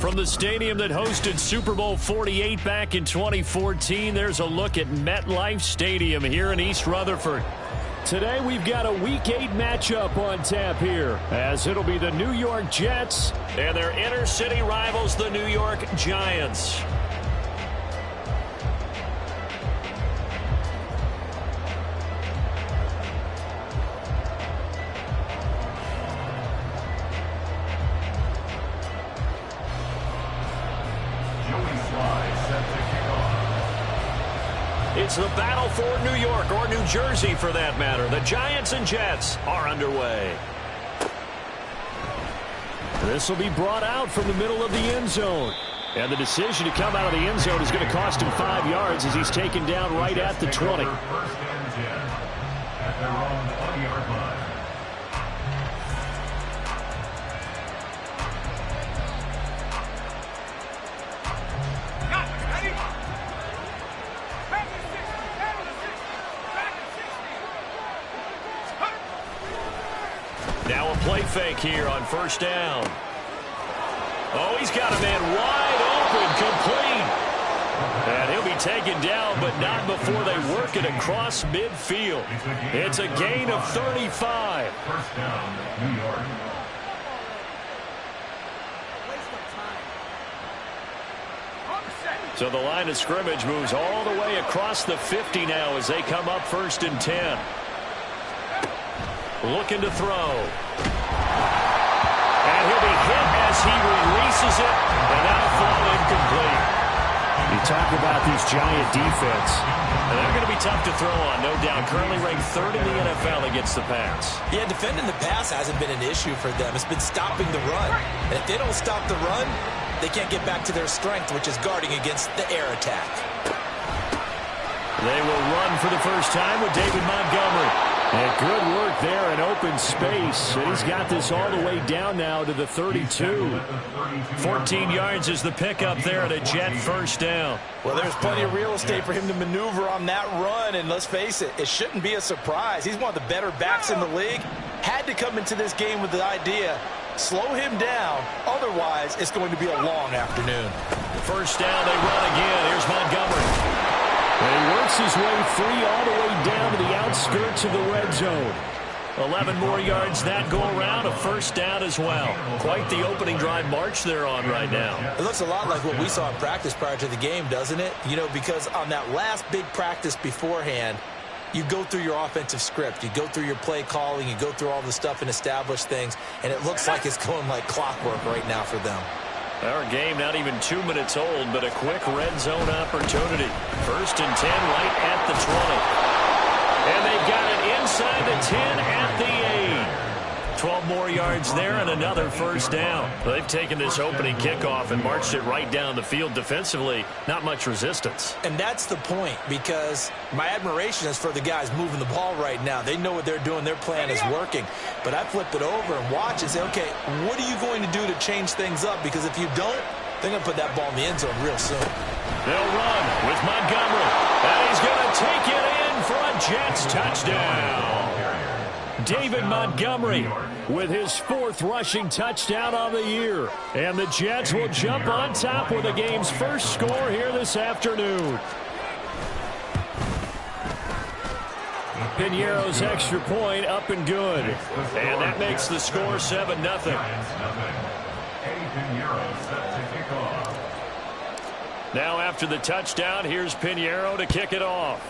From the stadium that hosted Super Bowl 48 back in 2014, there's a look at MetLife Stadium here in East Rutherford. Today we've got a Week 8 matchup on tap here, as it'll be the New York Jets and their inner-city rivals, the New York Giants. It's the battle for New York, or New Jersey for that matter. The Giants and Jets are underway. This will be brought out from the middle of the end zone. And the decision to come out of the end zone is going to cost him 5 yards as he's taken down right at the 20. First and 10 at their own 20-yard line. Now a play fake here on first down. Oh, he's got a man wide open, complete. And he'll be taken down, but not before they work it across midfield. It's a gain of 35. First down, New York. So the line of scrimmage moves all the way across the 50 now as they come up first and 10. Looking to throw. And he'll be hit as he releases it, and that'll fall incomplete. You talk about this Giant defense. And they're going to be tough to throw on, no doubt. Currently ranked third in the NFL against the pass. Yeah, defending the pass hasn't been an issue for them. It's been stopping the run. And if they don't stop the run, they can't get back to their strength, which is guarding against the air attack. They will run for the first time with David Montgomery. And good work there in open space. And he's got this all the way down now to the 32. 14 yards is the pickup there at a Jet first down. Well, there's plenty of real estate for him to maneuver on that run. And let's face it, it shouldn't be a surprise. He's one of the better backs in the league. Had to come into this game with the idea, slow him down. Otherwise, it's going to be a long afternoon. First down, they run again. Here's Montgomery. And he works his way free all the way down to the outskirts of the red zone. 11 more yards that go around, a first down as well. Quite the opening drive march they're on right now. It looks a lot like what we saw in practice prior to the game, doesn't it? You know, because on that last big practice beforehand, you go through your offensive script. You go through your play calling. You go through all the stuff and establish things. And it looks like it's going like clockwork right now for them. Our game not even 2 minutes old, but a quick red zone opportunity. First and 10 right at the 20. And they've got it inside the 10 at the 8. 12 more yards there and another first down. They've taken this opening kickoff and marched it right down the field defensively. Not much resistance. And that's the point, because my admiration is for the guys moving the ball right now. They know what they're doing. Their plan is working. But I flip it over and watch and say, okay, what are you going to do to change things up? Because if you don't, they're going to put that ball in the end zone real soon. They'll run with Montgomery. And he's going to take it in for a Jets touchdown. David Montgomery with his 4th rushing touchdown on the year. And the Jets will jump on top with the game's first score here this afternoon. Piñeiro's extra point up and good. And that makes the score 7-0. Now after the touchdown, here's Piñeiro to kick it off.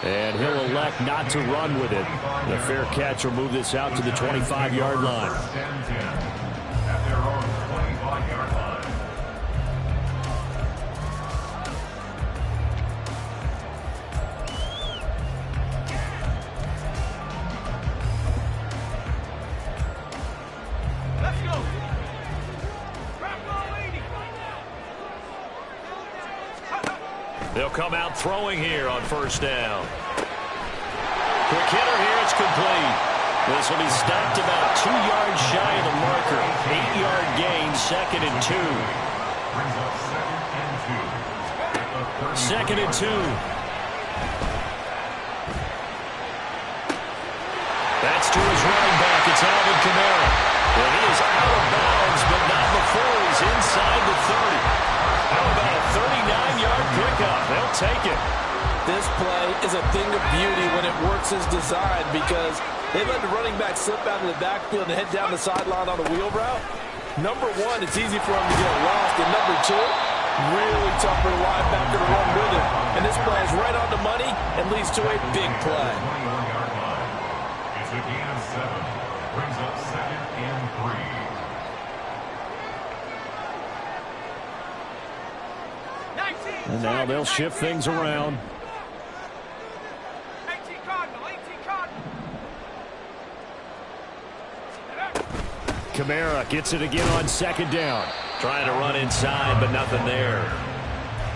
And he'll elect not to run with it. The fair catch will move this out to the 25-yard line. At their own 25-yard line. Let's go. They'll come out throwing here on first down. Quick hitter here, it's complete. This will be stopped about 2 yards shy of the marker. 8-yard gain, 2nd and 2. Brings up 2nd and 2. 2nd and 2. That's to his running back. It's Alvin Kamara. Well, he is out of bounds, but not before he's inside the 30. How about a 39-yard pickup? They'll take it. This play is a thing of beauty when it works as designed because they let the running back slip out of the backfield and head down the sideline on a wheel route. Number one, it's easy for him to get lost. And number two, really tough for the linebacker to run with him. And this play is right on the money and leads to a big play. It's a gain of 7. Brings up 2nd and 3. And now they'll shift things around. 18 Cardinal, 18 Cardinal. Kamara gets it again on 2nd down. Trying to run inside, but nothing there.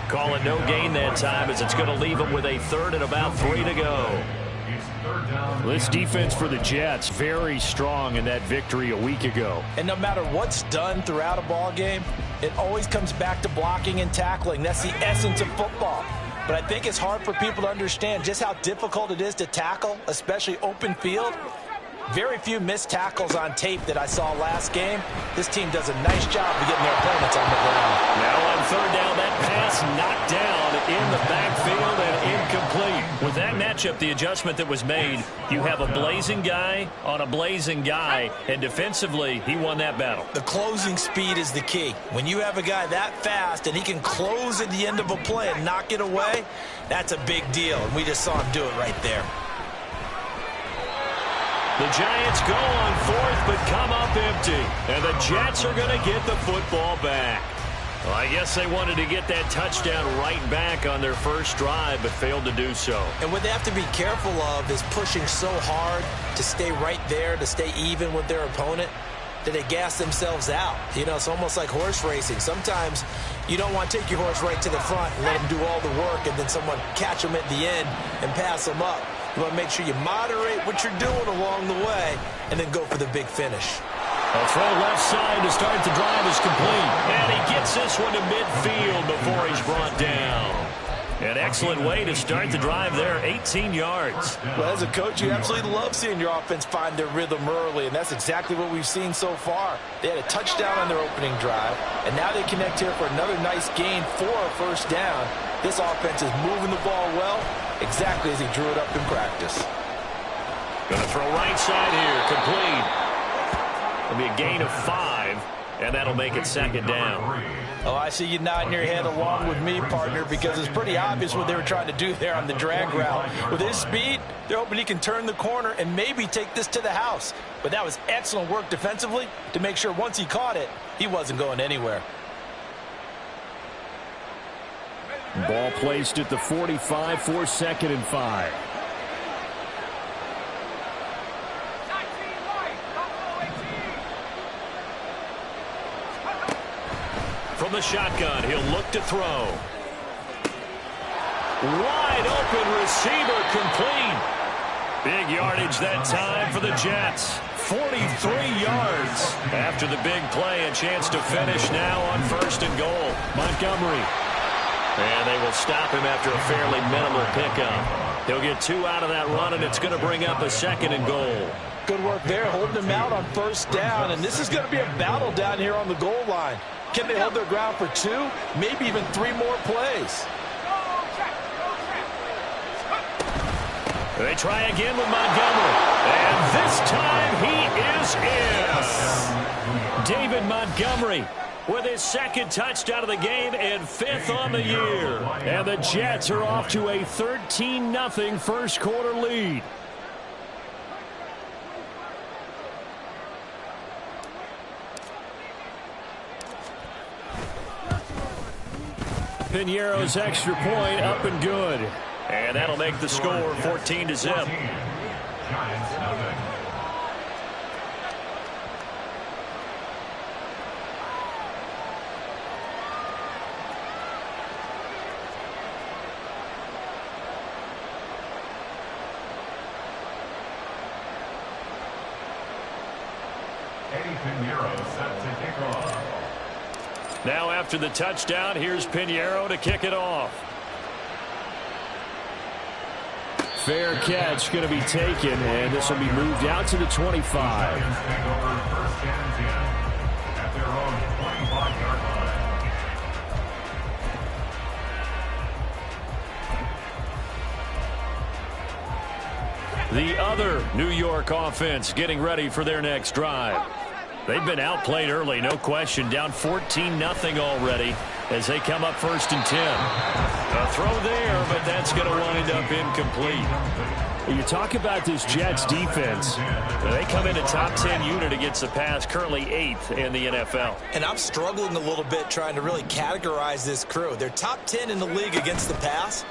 Call it no gain that time as it's going to leave them with a 3rd and about 3 to go. It's 3rd down. This defense for the Jets, very strong in that victory a week ago. And no matter what's done throughout a ball game, it always comes back to blocking and tackling. That's the essence of football. But I think it's hard for people to understand just how difficult it is to tackle, especially open field. Very few missed tackles on tape that I saw last game. This team does a nice job of getting their opponents on the ground. Now on 3rd down, that pass knocked down in the backfield and incomplete. With that matchup, the adjustment that was made, you have a blazing guy on a blazing guy, and defensively, he won that battle. The closing speed is the key. When you have a guy that fast and he can close at the end of a play and knock it away, that's a big deal, and we just saw him do it right there. The Giants go on 4th, but come up empty. And the Jets are going to get the football back. Well, I guess they wanted to get that touchdown right back on their first drive, but failed to do so. And what they have to be careful of is pushing so hard to stay right there, to stay even with their opponent, that they gas themselves out. You know, it's almost like horse racing. Sometimes you don't want to take your horse right to the front and let them do all the work, and then someone catch them at the end and pass them up. You want to make sure you moderate what you're doing along the way and then go for the big finish. A throw left side to start the drive is complete. And he gets this one to midfield before he's brought down. An excellent way to start the drive there, 18 yards. Well, as a coach, you absolutely love seeing your offense find their rhythm early, and that's exactly what we've seen so far. They had a touchdown on their opening drive, and now they connect here for another nice gain for a 1st down. This offense is moving the ball well, exactly as he drew it up in practice. Going to throw right side here, complete. It'll be a gain of 5, and that'll make it 2nd down. Oh, I see you nodding your head along with me, partner, because it's pretty obvious what they were trying to do there on the drag route. With his speed, they're hoping he can turn the corner and maybe take this to the house. But that was excellent work defensively to make sure once he caught it, he wasn't going anywhere. Ball placed at the 45 for 2nd and 5. From the shotgun, he'll look to throw. Wide open receiver, complete. Big yardage that time for the Jets. 43 yards. After the big play, a chance to finish now on 1st and goal. Montgomery. And they will stop him after a fairly minimal pickup. He'll get 2 out of that run, and it's going to bring up a 2nd and goal. Good work there, holding him out on 1st down, and this is going to be a battle down here on the goal line. Can they hold their ground for 2, maybe even 3 more plays? They try again with Montgomery. And this time he is in. David Montgomery with his 2nd touchdown of the game and 5th on the year. And the Jets are off to a 13-0 first quarter lead. Piñeiro's extra point up and good. And that'll make the score 14-0. Giants nothing. Eddie Piñeiro set to kick off. Now after the touchdown, here's Piñeiro to kick it off. fair catch going to be taken, and this will be moved out to the 25. Giants take over first and 10 at their own 25-yard line. The other New York offense getting ready for their next drive. They've been outplayed early, no question, down 14-0 already as they come up first and 10. A throw there, but that's going to wind up incomplete. You talk about this Jets defense. They come in a top 10 unit against the pass, currently 8th in the NFL. And I'm struggling a little bit trying to really categorize this crew. They're top 10 in the league against the pass,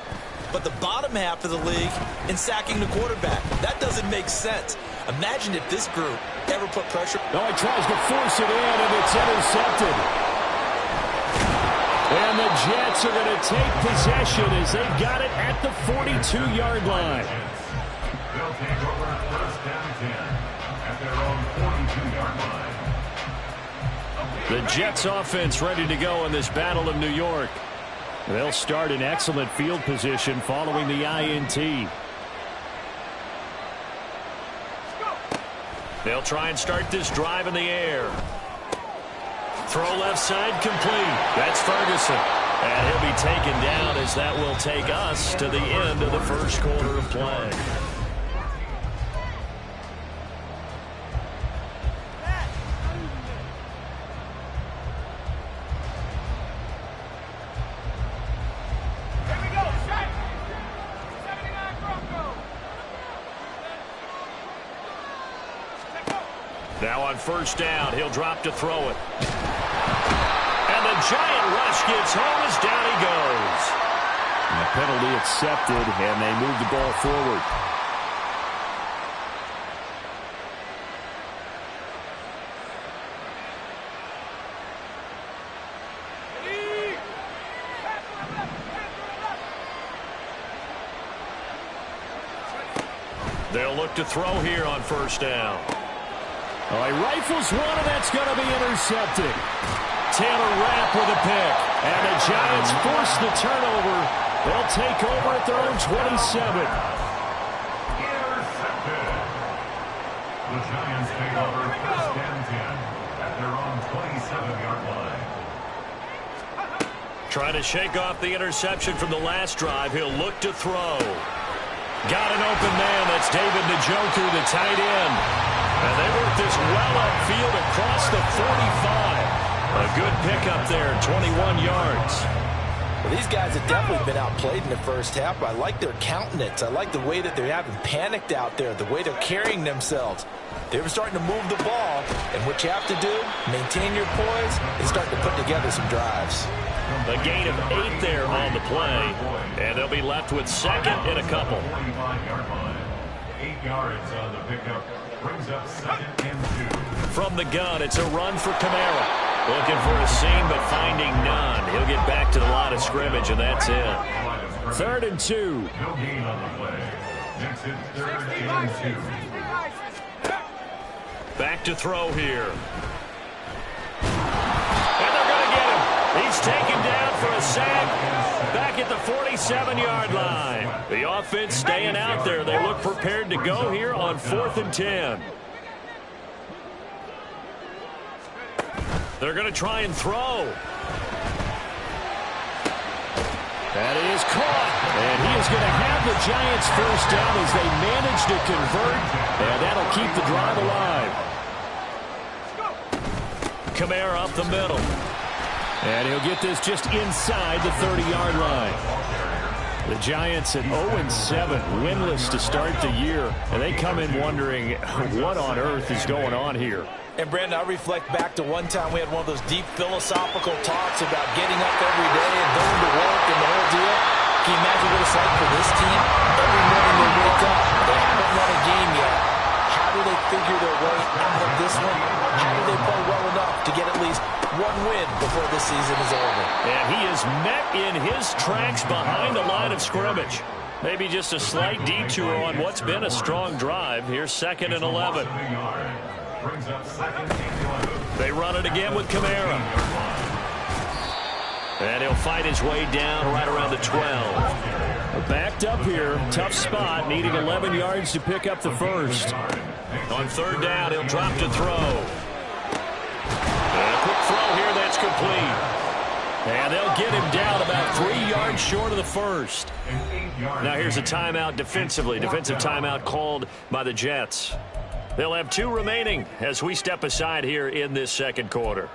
but the bottom half of the league in sacking the quarterback. That doesn't make sense. Imagine if this group ever put pressure. Oh, he tries to force it in, and it's intercepted. And the Jets are going to take possession as they've got it at the 42-yard line. They'll take over first and 10 at their own 42-yard line. The Jets offense ready to go in this Battle of New York. They'll start in excellent field position following the INT. They'll try and start this drive in the air. Throw left side complete. That's Ferguson. And he'll be taken down as that will take us to the end of the first quarter of play. Now on first down, he'll drop to throw it. And the giant rush gets home as down he goes. And the penalty accepted, and they move the ball forward. They'll look to throw here on first down. Oh, he rifles one, and that's going to be intercepted. Taylor Rapp with a pick. And the Giants force the turnover. They'll take over at their own 27. Intercepted. The Giants take over first and 10 at their own 27-yard line. Trying to shake off the interception from the last drive. He'll look to throw. Got an open man. That's David Njoku, the tight end. And they work this well upfield across the 45. A good pickup there, 21 yards. Well, these guys have definitely been outplayed in the first half, but I like their countenance. I like the way that they haven't panicked out there, the way they're carrying themselves. They were starting to move the ball, and what you have to do, maintain your poise, and start to put together some drives. A gain of 8 there on the play, and they'll be left with second and a couple. 45-yard line. 8 yards on the pickup. Brings up second and 2. From the gun, it's a run for Kamara. Looking for a seam, but finding none. He'll get back to the line of scrimmage, and that's it. Third and 2. No gain on the play. Makes it third and 2. Back to throw here. And they're going to get him. He's taken down for a sack. Back at the 47-yard line. The offense staying out there. They look prepared to go here on 4th and 10. They're going to try and throw. That is caught. And he is going to have the Giants first down as they manage to convert. And that'll keep the drive alive. Kamara up the middle. And he'll get this just inside the 30-yard line. The Giants at 0-7, winless to start the year. And they come in wondering what on earth is going on here. And, Brandon, I reflect back to one time we had one of those deep philosophical talks about getting up every day and going to work and the whole deal. Can you imagine what it's like for this team? Every morning they wake up. They haven't won a game yet. How do they figure their way out of this one? How do they play well enough to get at least one win before this season is over? And he is met in his tracks behind the line of scrimmage. Maybe just a slight detour on what's been a strong drive. Here's 2nd and 11. Brings up second and 11. They run it again with Kamara. And he'll fight his way down right around the 12. Well, backed up here. Tough spot, needing 11 yards to pick up the first. On third down, he'll drop to throw. And a quick throw here, that's complete. And they'll get him down about 3 yards short of the first. Now here's a timeout defensively. Defensive timeout called by the Jets. They'll have 2 remaining as we step aside here in this second quarter.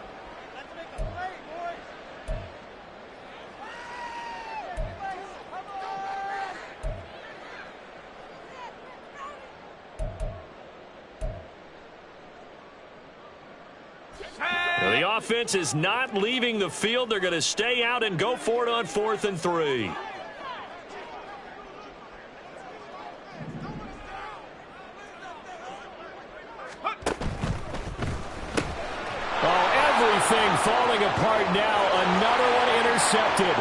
The offense is not leaving the field. They're going to stay out and go for it on 4th and 3. Oh, everything falling apart now. Another one intercepted.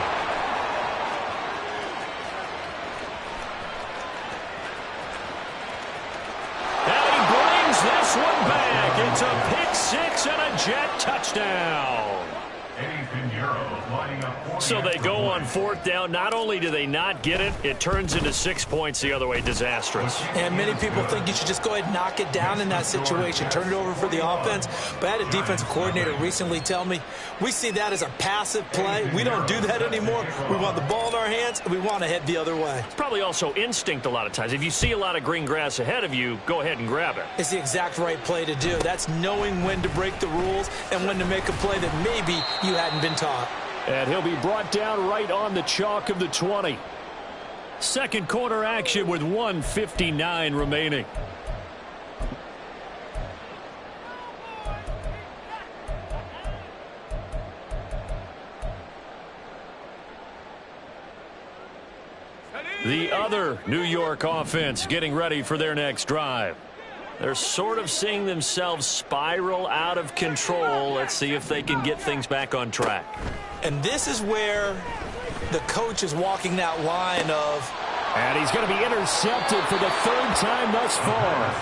And he brings this one back. It's a pick 6 and a Jet touchdown. So they go on 4th down. Not only do they not get it, it turns into 6 points the other way. Disastrous. And many people think you should just go ahead and knock it down in that situation. Turn it over for the offense. But I had a defensive coordinator recently tell me, we see that as a passive play. We don't do that anymore. We want the ball in our hands, and we want to head the other way. It's probably also instinct a lot of times. If you see a lot of green grass ahead of you, go ahead and grab it. It's the exact right play to do. That's knowing when to break the rules and when to make a play that maybe you hadn't been taught. And he'll be brought down right on the chalk of the 20. Second quarter action with 1:59 remaining. The other New York offense getting ready for their next drive. They're sort of seeing themselves spiral out of control. Let's see if they can get things back on track. And this is where the coach is walking that line of... And he's going to be intercepted for the 3rd time thus far.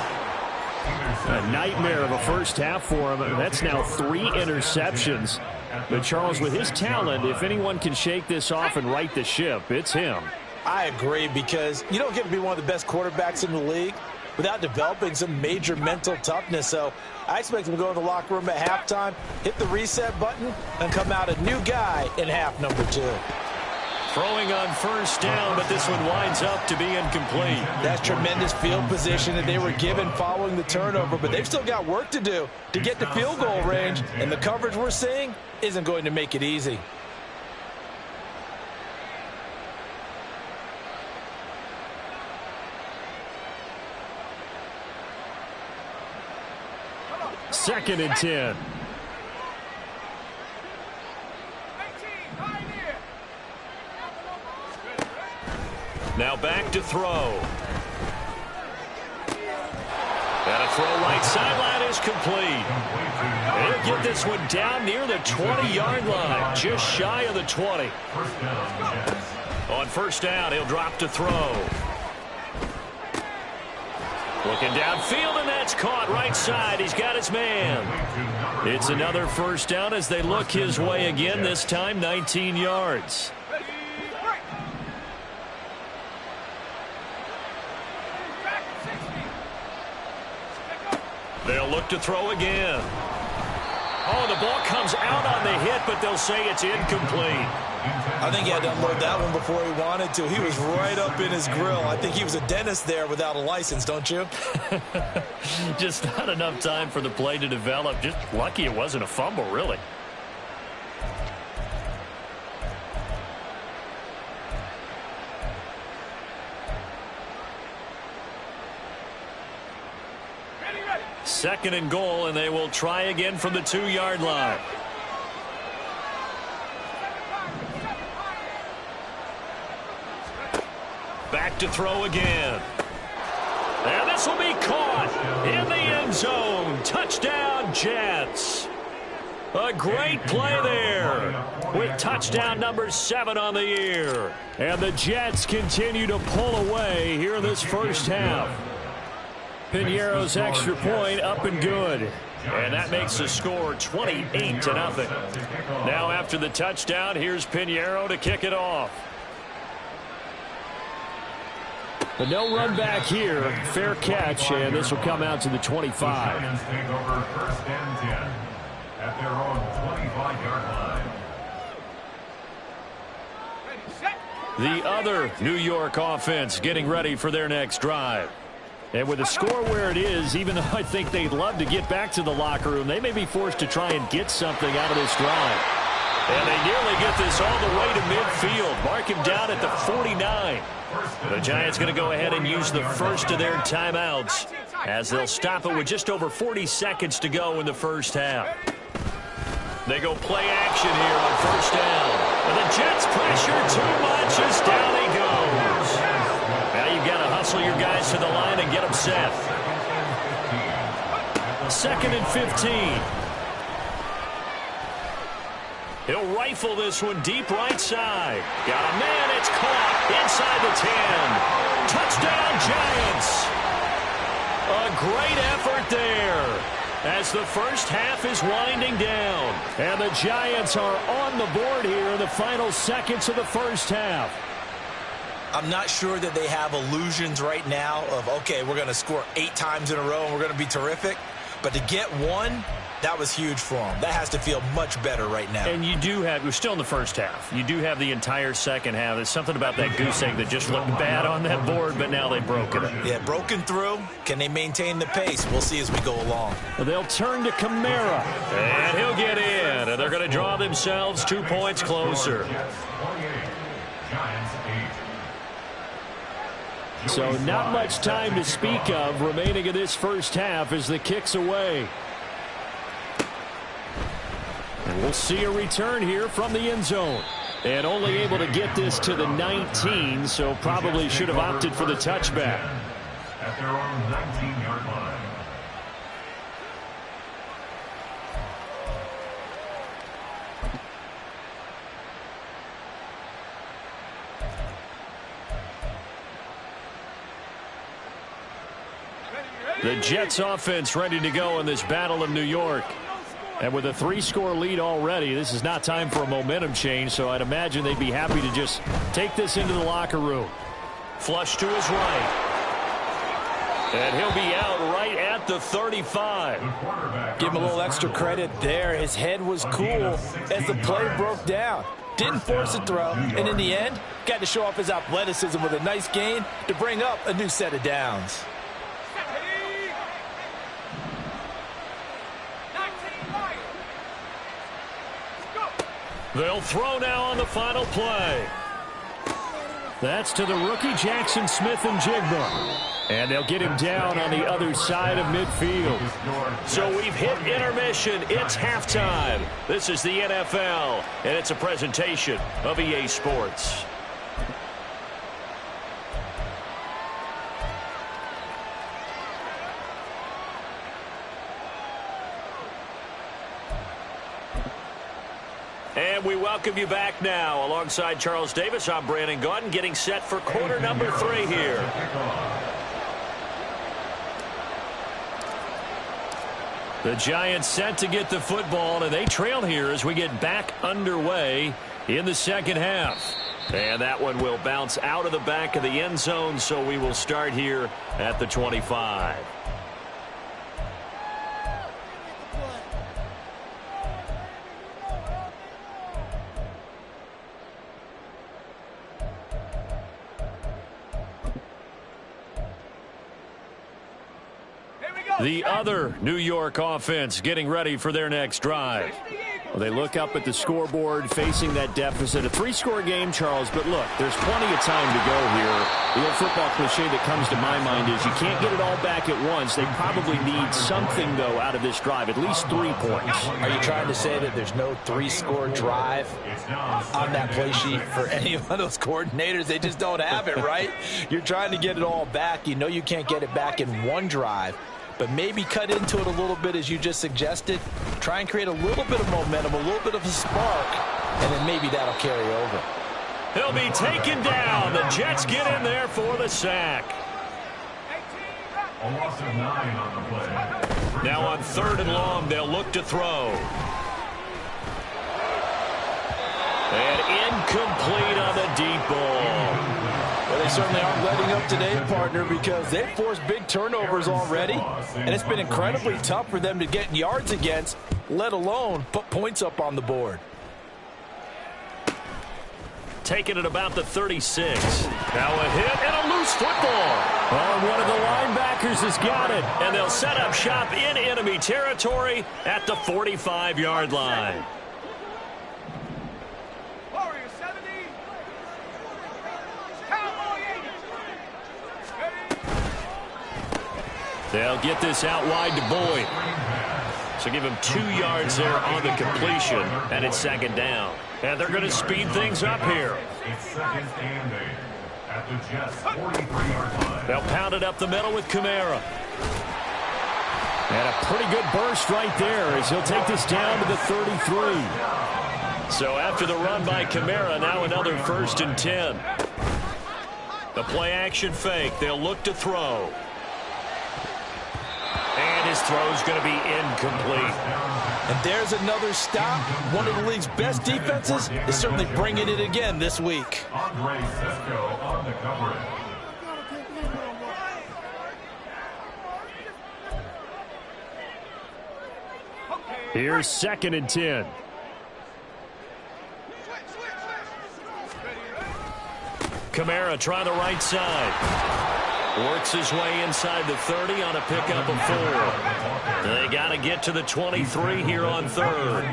A nightmare of a first half for him. That's now 3 interceptions. But Charles, with his talent, if anyone can shake this off and right the ship, it's him. I agree, because you don't get to be one of the best quarterbacks in the league without developing some major mental toughness. So I expect him to go in the locker room at halftime, hit the reset button, and come out a new guy in half number 2. Throwing on first down, but this one winds up to be incomplete. That's tremendous field position that they were given following the turnover, but they've still got work to do to get to field goal range, and the coverage we're seeing isn't going to make it easy. Second and 10. Now back to throw. And a throw right sideline is complete. He'll get this one down near the 20-yard line, just shy of the 20. On first down, he'll drop to throw. Looking downfield, and that's caught right side. He's got his man. It's another first down as they look his way again, this time 19 yards. They'll look to throw again. Oh, the ball comes out on the hit, but they'll say it's incomplete. I think he had to unload that one before he wanted to. He was right up in his grill. I think he was a dentist there without a license, don't you? Just not enough time for the play to develop. Just lucky it wasn't a fumble, really. Second and goal, and they will try again from the 2-yard line. Back to throw again. And this will be caught in the end zone. Touchdown, Jets. A great play there with touchdown number 7 on the year. And the Jets continue to pull away here in this first half. Piñeiro's extra point up and good. And that makes the score 28-0. Now after the touchdown, here's Piñeiro to kick it off. But no run back here. Fair catch, and this will come out to the 25. The Giants take over 1st and 10 at their own 25-yard line. The other New York offense getting ready for their next drive. And with the score where it is, even though I think they'd love to get back to the locker room, they may be forced to try and get something out of this drive. And they nearly get this all the way to midfield. Mark him down at the 49. The Giants going to go ahead and use the first of their timeouts as they'll stop it with just over 40 seconds to go in the first half. They go play action here on 1st down. And the Jets pressure too much as down he goes. Now you've got to hustle your guys to the line and get them set. 2nd and 15. He'll rifle this one deep right side. Got a man, it's caught inside the 10. Touchdown, Giants. A great effort there as the first half is winding down. And the Giants are on the board here in the final seconds of the first half. I'm not sure that they have illusions right now of, okay, we're going to score 8 times in a row and we're going to be terrific. But to get one, that was huge for them. That has to feel much better right now. And you do have, we're still in the first half. You do have the entire second half. There's something about that goose egg that just looked bad on that board, but now they've broken it. Yeah, broken through. Can they maintain the pace? We'll see as we go along. They'll turn to Kamara, and he'll get in. And they're going to draw themselves 2 points closer. So not much time to speak of remaining in this first half as the kick's away. And we'll see a return here from the end zone. And only able to get this to the 19, so probably should have opted for the touchback. At their own 19-yard line. The Jets offense ready to go in this battle of New York. And with a 3-score lead already, this is not time for a momentum change, so I'd imagine they'd be happy to just take this into the locker room. Flush to his right. And he'll be out right at the 35. Give him a little extra credit there. His head was cool as the play broke down. Didn't force a throw, and in the end, got to show off his athleticism with a nice gain to bring up a new set of downs. They'll throw now on the final play. That's to the rookie Jackson Smith-Njigba. And they'll get him down on the other side of midfield. So we've hit intermission. It's halftime. This is the NFL, and it's a presentation of EA Sports. And we welcome you back now. Alongside Charles Davis, I'm Brandon Gaudin, getting set for quarter number 3 here. The Giants set to get the football, and they trail here as we get back underway in the second half. And that one will bounce out of the back of the end zone, so we will start here at the 25. The other New York offense getting ready for their next drive. Well, they look up at the scoreboard facing that deficit. A 3-score game, Charles, but look, there's plenty of time to go here. The old football cliche that comes to my mind is you can't get it all back at once. They probably need something, though, out of this drive, at least 3 points. Are you trying to say that there's no 3-score drive on that play sheet for any of those coordinators? They just don't have it, right? You're trying to get it all back. You know you can't get it back in one drive. But maybe cut into it a little bit as you just suggested. Try and create a little bit of momentum, a little bit of a spark, and then maybe that'll carry over. He'll be taken down. The Jets get in there for the sack. A loss of 9 on the play. Now on 3rd and long, they'll look to throw. And incomplete on the deep ball. Well, they certainly aren't letting up today, partner, because they've forced big turnovers already, and it's been incredibly tough for them to get yards against, let alone put points up on the board. Taking it about the 36. Now a hit and a loose football. Oh, one of the linebackers has got it. And they'll set up shop in enemy territory at the 45-yard line. Warriors 70. Cowboy 80. They'll get this out wide to Boyd. So give him 2 yards there on the completion, and it's second down. And they're going to speed things up here. It's second and 8 at the Jets' 43-yard line. They'll pound it up the middle with Kamara. And a pretty good burst right there as he'll take this down to the 33. So after the run by Kamara, now another 1st and 10. The play action fake. They'll look to throw. And his throw's going to be incomplete. And there's another stop. One of the league's best defenses is certainly bringing it again this week. Andre Cisco on the coverage. Here's 2nd and 10. Kamara try the right side. Works his way inside the 30 on a pickup of 4. They got to get to the 23 here on 3rd.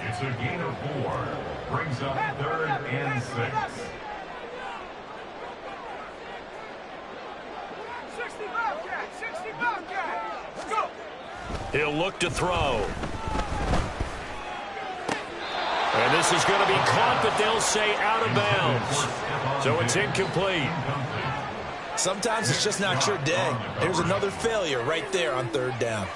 It's a gain of 4. Brings up 3rd and 6. 60 Bobcat. 60 Bobcat. Let's go. He'll look to throw. And this is going to be caught, but they'll say out of bounds. So it's incomplete. Sometimes it's just not your day. There's another failure right there on 3rd down.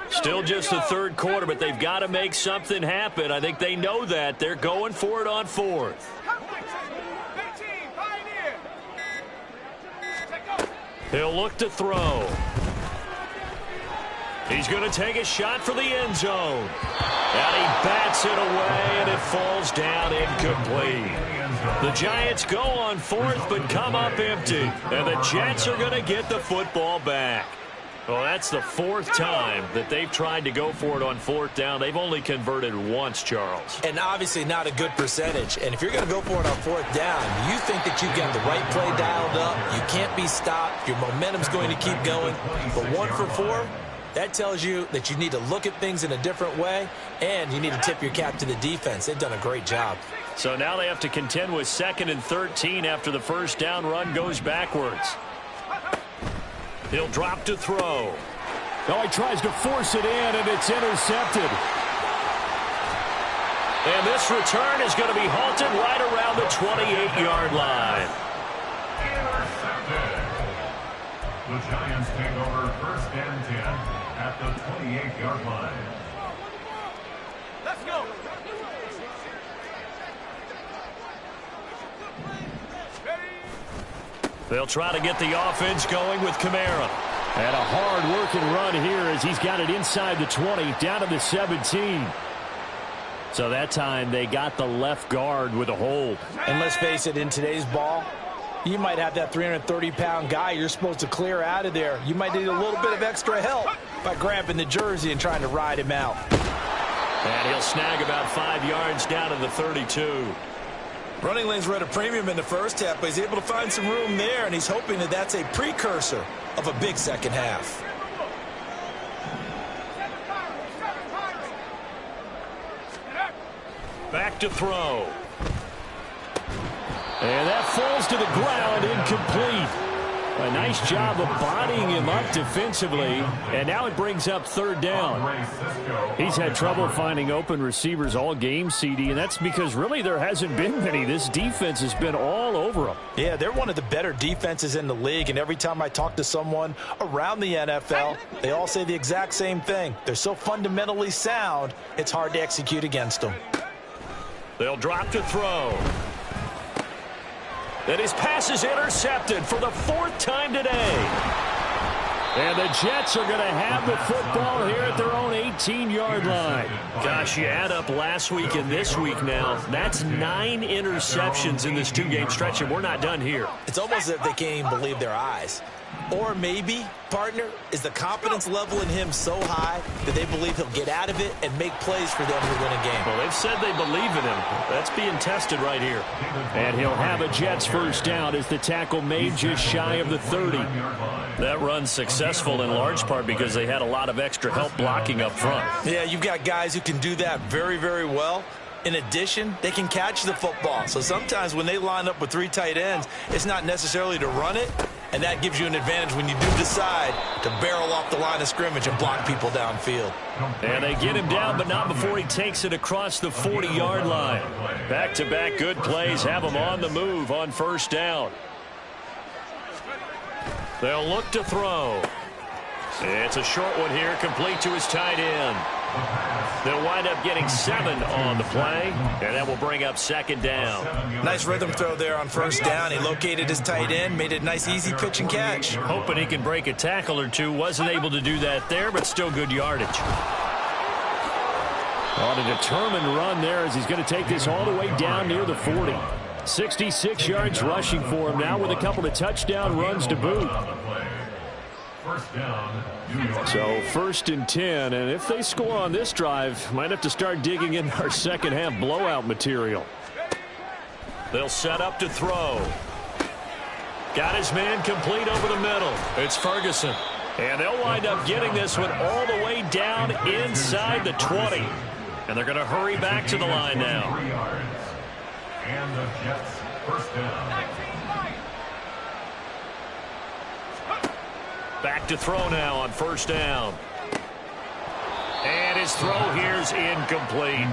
Still just the 3rd quarter, but they've got to make something happen. I think they know that. They're going for it on 4th. He'll look to throw. He's going to take a shot for the end zone. And he bats it away, and it falls down incomplete. The Giants go on 4th, but come up empty. And the Jets are going to get the football back. Well, that's the 4th time that they've tried to go for it on 4th down. They've only converted once, Charles. And obviously not a good percentage. And if you're going to go for it on 4th down, you think that you've got the right play dialed up. You can't be stopped. Your momentum's going to keep going. But 1 for 4, that tells you that you need to look at things in a different way, and you need to tip your cap to the defense. They've done a great job. So now they have to contend with 2nd and 13 after the 1st down run goes backwards. He'll drop to throw. Oh, he tries to force it in, and it's intercepted. And this return is going to be halted right around the 28-yard line. Intercepted. The Giants take over 1st and 10 at the 28-yard line. Let's go. They'll try to get the offense going with Kamara. And a hard-working run here as he's got it inside the 20, down to the 17. So that time they got the left guard with a hold. And let's face it, in today's ball, you might have that 330-pound guy you're supposed to clear out of there. You might need a little bit of extra help by grabbing the jersey and trying to ride him out. And he'll snag about 5 yards down to the 32. Running lanes were at a premium in the 1st half, but he's able to find some room there, and he's hoping that that's a precursor of a big 2nd half. Back to throw. And that falls to the ground, incomplete. A nice job of bodying him up defensively, and now it brings up 3rd down. He's had trouble finding open receivers all game, CD, and that's because really there hasn't been many. This defense has been all over them. Yeah, they're one of the better defenses in the league, and every time I talk to someone around the NFL, they all say the exact same thing. They're so fundamentally sound, it's hard to execute against them. They'll drop to throw. And his pass is intercepted for the 4th time today. And the Jets are going to have the football here at their own 18-yard line. Gosh, you add up last week and this week now, that's 9 interceptions in this 2-game stretch, and we're not done here. It's almost as if they can't even believe their eyes. Or maybe, partner, is the confidence level in him so high that they believe he'll get out of it and make plays for them to win a game. Well, they've said they believe in him. That's being tested right here. And he'll have a Jets first down as the tackle made just shy of the 30. That run's successful in large part because they had a lot of extra help blocking up front. Yeah, you've got guys who can do that very, very well. In addition, they can catch the football. So sometimes when they line up with 3 tight ends, it's not necessarily to run it, and that gives you an advantage when you do decide to barrel off the line of scrimmage and block people downfield. And they get him down, but not before he takes it across the 40-yard line. Back-to-back good plays have him on the move on first down. They'll look to throw. It's a short one here, complete to his tight end. They'll wind up getting 7 on the play, and that will bring up 2nd down. Nice rhythm throw there on first down. He located his tight end, made it a nice, easy pitch and catch. Hoping he can break a tackle or two. Wasn't able to do that there, but still good yardage. On a determined run there as he's going to take this all the way down near the 40. 66 yards rushing for him now with a couple of touchdown runs to boot. So 1st and 10, and if they score on this drive, might have to start digging in our second half blowout material. They'll set up to throw. Got his man complete over the middle. It's Ferguson. And they'll wind up getting this one all the way down inside the 20. And they're going to hurry back to the line now. And the Jets first down. Back to throw now on first down. And his throw here's incomplete.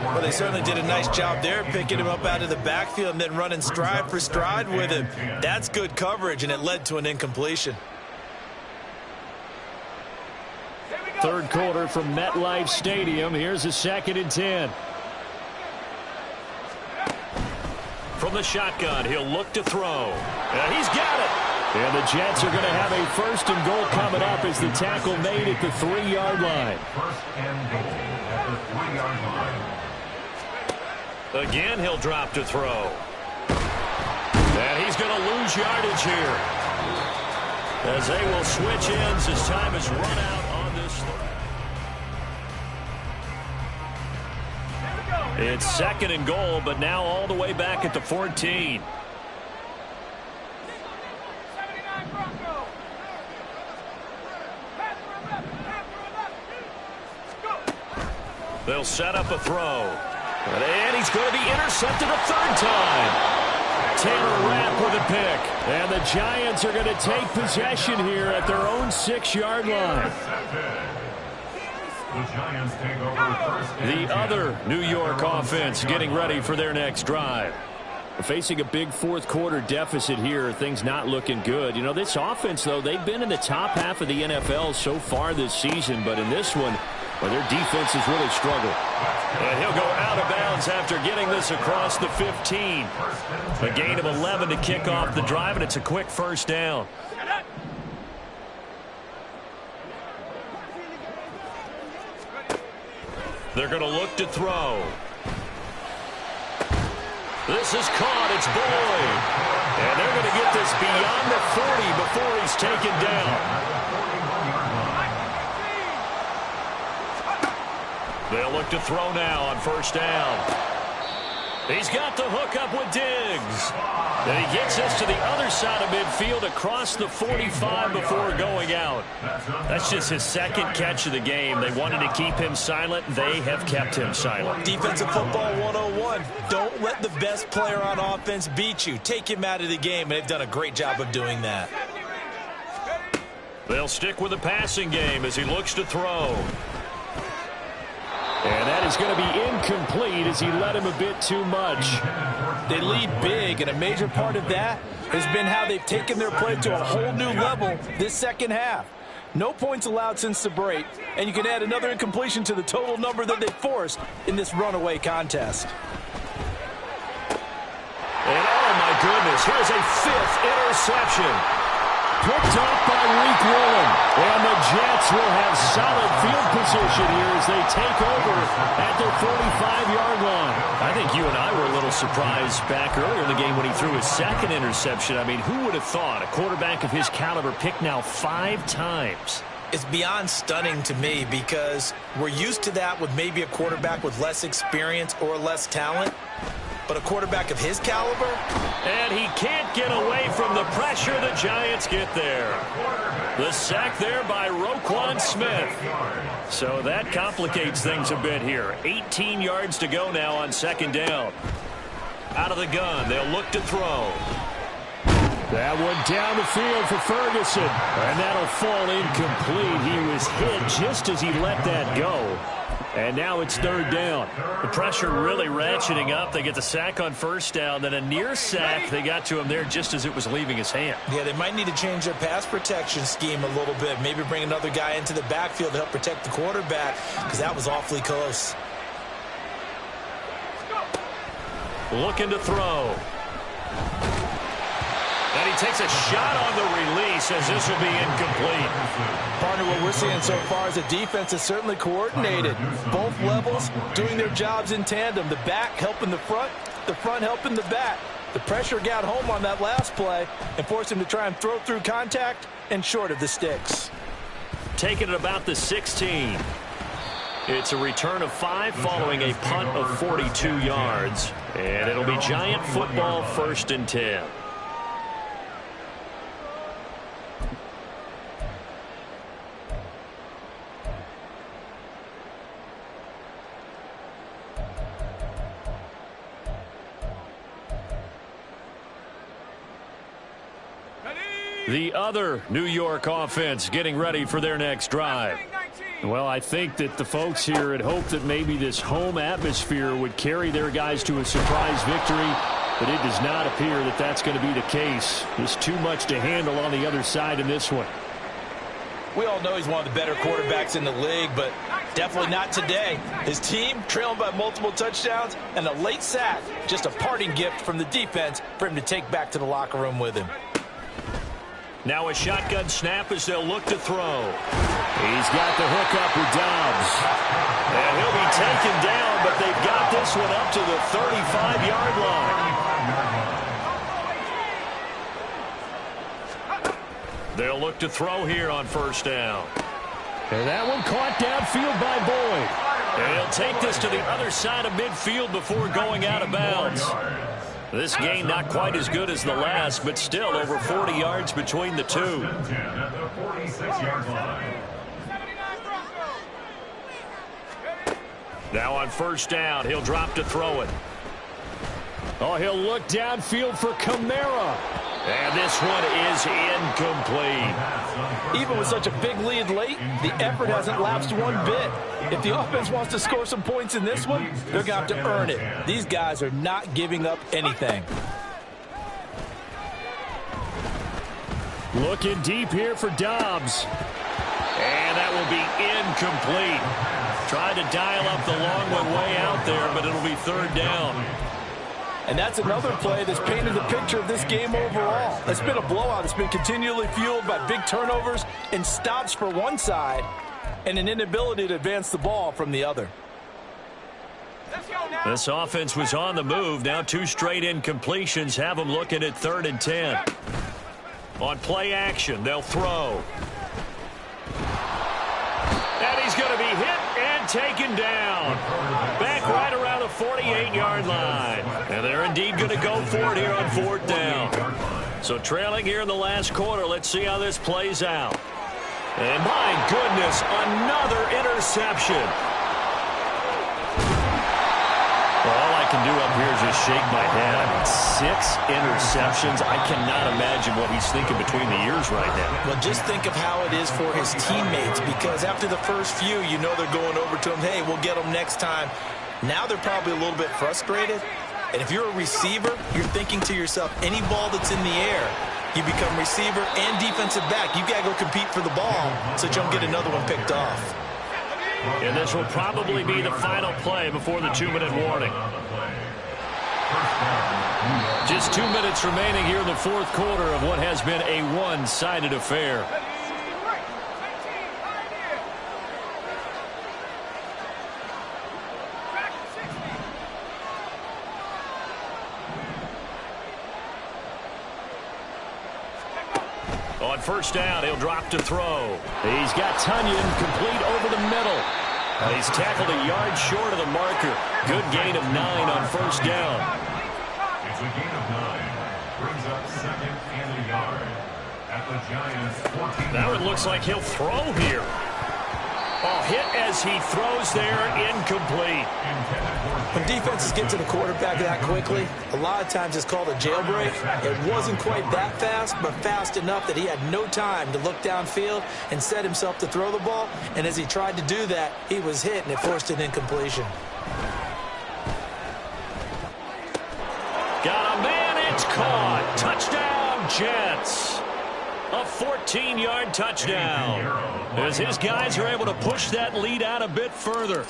Well, they certainly did a nice job there, picking him up out of the backfield and then running stride for stride with him. That's good coverage, and it led to an incompletion. 3rd quarter from MetLife Stadium. Here's a 2nd and 10. From the shotgun, he'll look to throw. And he's got it. And the Jets are going to have a 1st and goal coming up as the tackle made at the 3-yard line. 1st and goal at the 3-yard line. Again, he'll drop to throw. And he's going to lose yardage here, as they will switch ends as time is run out on this. It's 2nd and goal, but now all the way back at the 14. They'll set up a throw. And he's going to be intercepted a 3rd time. Taylor Rapp with a pick. And the Giants are going to take possession here at their own 6-yard line. The Giants take over 1st and 10. The other New York offense getting ready for their next drive. Facing a big 4th quarter deficit here, things not looking good. You know, this offense, though, they've been in the top half of the NFL so far this season, but in this one, well, their defense has really struggled. And he'll go out of bounds after getting this across the 15. A gain of 11 to kick off the drive, and it's a quick 1st down. They're going to look to throw. This is caught. It's Boyd. And they're going to get this beyond the 40 before he's taken down. They'll look to throw now on first down. He's got the hook up with Diggs. And he gets this to the other side of midfield across the 45 before going out. That's just his 2nd catch of the game. They wanted to keep him silent. They have kept him silent. Defensive football 101. Don't let the best player on offense beat you. Take him out of the game, and they've done a great job of doing that. They'll stick with the passing game as he looks to throw. And that is going to be incomplete as he led him a bit too much. They lead big, and a major part of that has been how they've taken their play to a whole new level this 2nd half. No points allowed since the break, and you can add another incompletion to the total number that they forced in this runaway contest. goodness. Here's a 5th interception. Picked up by Reek Woolen. And the Jets will have solid field position here as they take over at their 45-yard line. I think you and I were a little surprised back earlier in the game when he threw his 2nd interception. I mean, who would have thought a quarterback of his caliber picked now 5 times? It's beyond stunning to me because we're used to that with maybe a quarterback with less experience or less talent. But a quarterback of his caliber? And he can't get away from the pressure. The Giants get there. The sack there by Roquan Smith. So that complicates things a bit here. 18 yards to go now on 2nd down. Out of the gun, they'll look to throw. That one down the field for Ferguson. And that'll fall incomplete. He was hit just as he let that go. And now it's 3rd down. The pressure really ratcheting up. They get the sack on 1st down. Then a near sack. They got to him there just as it was leaving his hand. Yeah, they might need to change their pass protection scheme a little bit. Maybe bring another guy into the backfield to help protect the quarterback because that was awfully close. Looking to throw. And he takes a shot on the release as this will be incomplete. Partner, what we're seeing so far is the defense is certainly coordinated. Both levels doing their jobs in tandem. The back helping the front helping the back. The pressure got home on that last play and forced him to try and throw through contact and short of the sticks. Taking it about the 16. It's a return of 5 following a punt of 42 yards. And it'll be Giant football, 1st and 10. The other New York offense getting ready for their next drive. Well, I think that the folks here had hoped that maybe this home atmosphere would carry their guys to a surprise victory, but it does not appear that that's going to be the case. There's too much to handle on the other side in this one. We all know he's one of the better quarterbacks in the league, but definitely not today. His team trailing by multiple touchdowns and a late sack, just a parting gift from the defense for him to take back to the locker room with him. Now a shotgun snap as they'll look to throw. He's got the hook up with Dobbs. And he'll be taken down, but they've got this one up to the 35-yard line. They'll look to throw here on 1st down. And that one caught downfield by Boyd. And he'll take this to the other side of midfield before going out of bounds. This game not quite as good as the last, but still over 40 yards between the two. Now on 1st down, he'll drop to throw it. Oh, he'll look downfield for Kamara. And this one is incomplete. Even with such a big lead late, the effort hasn't lapsed one bit. If the offense wants to score some points in this one, they're going to have to earn it. These guys are not giving up anything. Looking deep here for Dobbs. And that will be incomplete. Tried to dial up the long one way out there, but it'll be 3rd down. And that's another play that's painted the picture of this game overall. It's been a blowout. It's been continually fueled by big turnovers and stops for one side and an inability to advance the ball from the other. This offense was on the move. Now 2 straight incompletions have them looking at 3rd and 10. On play action, they'll throw. And he's going to be hit and taken down. Back right around the 48-yard line. And they're indeed going to go for it here on 4th down. So trailing here in the last quarter. Let's see how this plays out. And my goodness, another interception. Well, all I can do up here is just shake my head. I mean, 6 interceptions. I cannot imagine what he's thinking between the ears right now. Well, just think of how it is for his teammates, because after the first few, you know they're going over to him, hey, we'll get them next time. Now they're probably a little bit frustrated. And if you're a receiver, you're thinking to yourself, any ball that's in the air, you become receiver and defensive back. You've got to go compete for the ball so that you don't get another one picked off. And this will probably be the final play before the 2-minute warning. Just 2 minutes remaining here in the fourth quarter of what has been a one-sided affair. On first down, he'll drop to throw. He's got Tunyon complete over the middle. He's tackled a yard short of the marker. Good gain of 9 on first down. It's a gain of 9. Brings up second and a yard. At the Giants' 14. Now it looks like he'll throw here. Oh, hit as he throws there, incomplete. When defenses get to the quarterback that quickly, a lot of times it's called a jailbreak. It wasn't quite that fast, but fast enough that he had no time to look downfield and set himself to throw the ball. And as he tried to do that, he was hit, and it forced an incompletion. Got a man, it's caught. Touchdown, Jets. A 14-yard touchdown as his guys are able to push that lead out a bit further.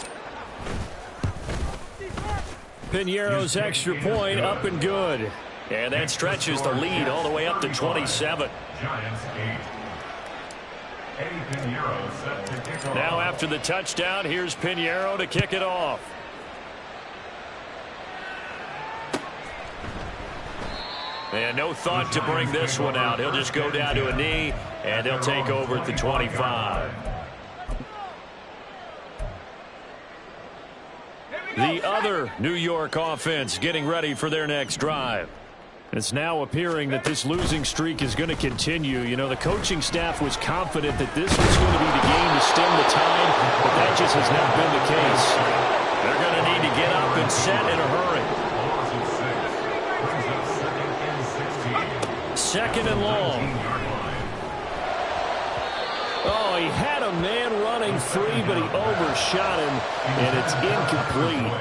Piñeiro's extra point up and good. And that stretches the lead all the way up to 27. Giants 8. Eddie Piñeiro set to kick off. Now after the touchdown, here's Piñeiro to kick it off. And no thought to bring this one out. He'll just go down to a knee, and he'll take over at the 25. The other New York offense getting ready for their next drive. It's now appearing that this losing streak is going to continue. You know, the coaching staff was confident that this was going to be the game to stem the tide, but that just has not been the case. They're going to need to get up and set in a hurry. Second and long. Oh, he had a man running free, but he overshot him, and it's incomplete.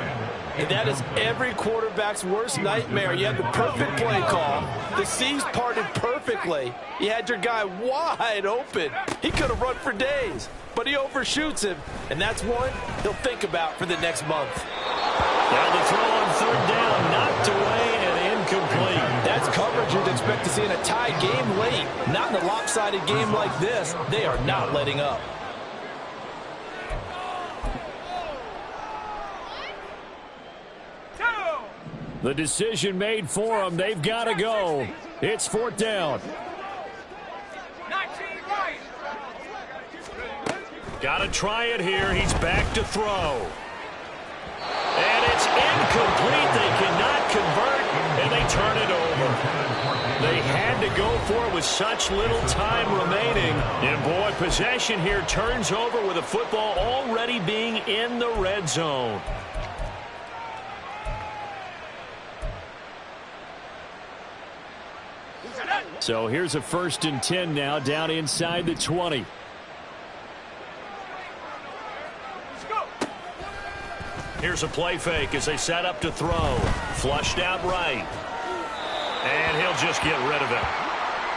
And that is every quarterback's worst nightmare. You had the perfect play call. The C's parted perfectly. You had your guy wide open. He could have run for days, but he overshoots him, and that's one he'll think about for the next month. Now the throw on third down, knocked away and incomplete. That's coverage you'd expect to see in a tie game late. Not in a lopsided game like this. They are not letting up. The decision made for them. They've got to go. It's fourth down. Got to try it here. He's back to throw. And it's incomplete. They cannot convert, and they turn it over. They had to go for it with such little time remaining. And, boy, possession here turns over with the football already being in the red zone. So here's a 1st and 10 now down inside the 20. Here's a play fake as they set up to throw. Flushed out right. And he'll just get rid of it.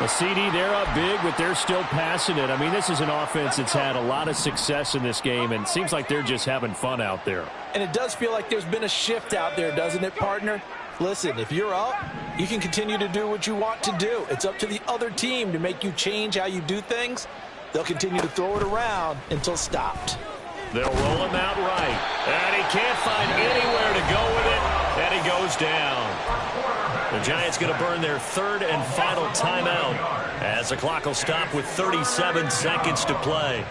A CD, they're up big, but they're still passing it. I mean, this is an offense that's had a lot of success in this game, and it seems like they're just having fun out there. And it does feel like there's been a shift out there, doesn't it, partner? Listen, if you're up, you can continue to do what you want to do. It's up to the other team to make you change how you do things. They'll continue to throw it around until stopped. They'll roll him out right. And he can't find anywhere to go with it. And he goes down. The Giants going to burn their third and final timeout as the clock will stop with 37 seconds to play.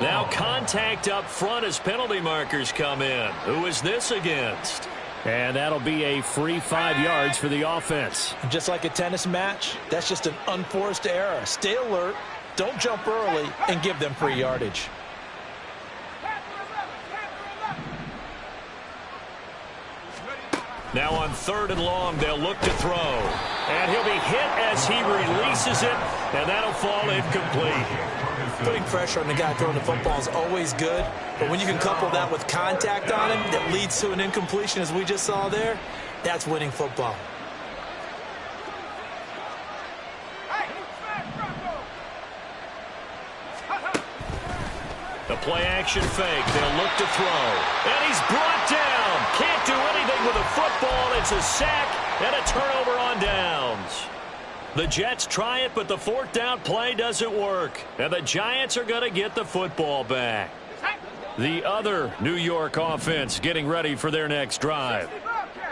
Now contact up front as penalty markers come in. Who is this against? And that'll be a free 5 yards for the offense. Just like a tennis match, that's just an unforced error. Stay alert, don't jump early, and give them free yardage. Now on third and long, they'll look to throw. And he'll be hit as he releases it, and that'll fall incomplete. Putting pressure on the guy throwing the football is always good, but when you can couple that with contact on him that leads to an incompletion, as we just saw there, that's winning football. play action fake. They'll look to throw. And he's brought down. Can't do anything with a football. It's a sack and a turnover on downs. The Jets try it, but the fourth down play doesn't work. And the Giants are going to get the football back. The other New York offense getting ready for their next drive.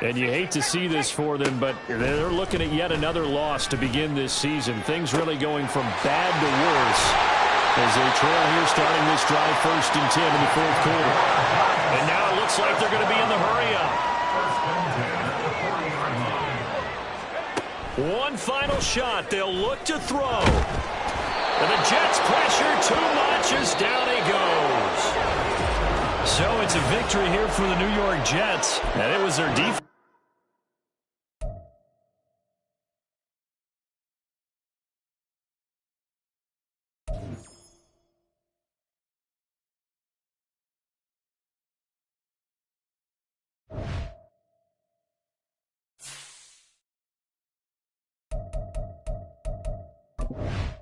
And you hate to see this for them, but they're looking at yet another loss to begin this season. Things really going from bad to worse as they trail here starting this drive 1st and 10 in the fourth quarter. And now it looks like they're going to be in the hurry-up. One final shot. They'll look to throw. And the Jets pressure too much as down he goes. So it's a victory here for the New York Jets. And it was their defense. You